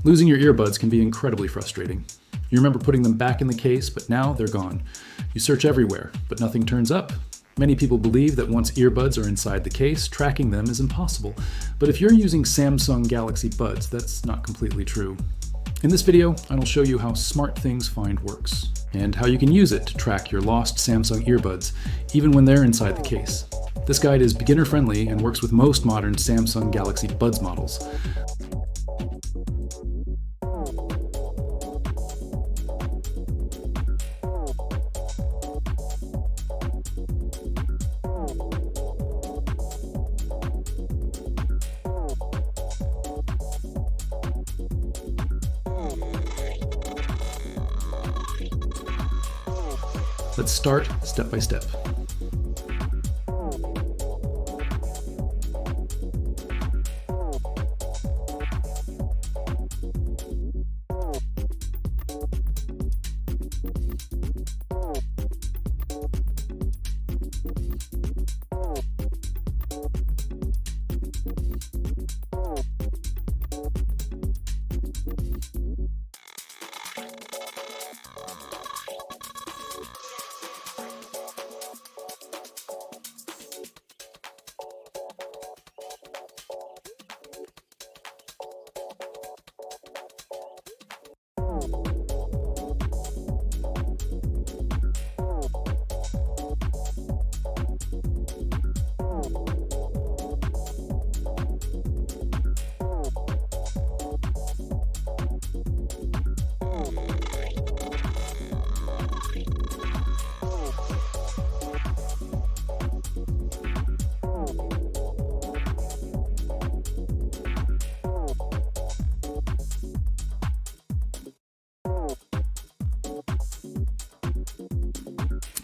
Losing your earbuds can be incredibly frustrating. You remember putting them back in the case, but now they're gone. You search everywhere, but nothing turns up. Many people believe that once earbuds are inside the case, tracking them is impossible. But if you're using Samsung Galaxy Buds, that's not completely true. In this video, I'll show you how SmartThings Find works, and how you can use it to track your lost Samsung earbuds, even when they're inside the case. This guide is beginner-friendly and works with most modern Samsung Galaxy Buds models. Let's start step by step.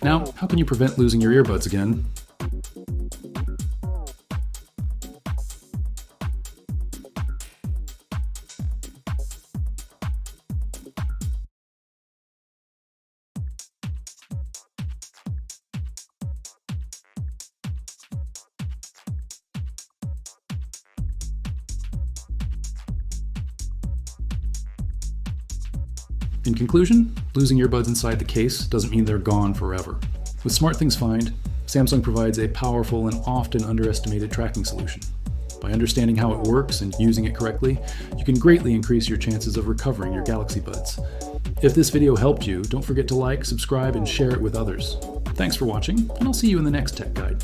Now, how can you prevent losing your earbuds again? In conclusion, losing earbuds inside the case doesn't mean they're gone forever. With SmartThings Find, Samsung provides a powerful and often underestimated tracking solution. By understanding how it works and using it correctly, you can greatly increase your chances of recovering your Galaxy Buds. If this video helped you, don't forget to like, subscribe, and share it with others. Thanks for watching, and I'll see you in the next Tech Guide.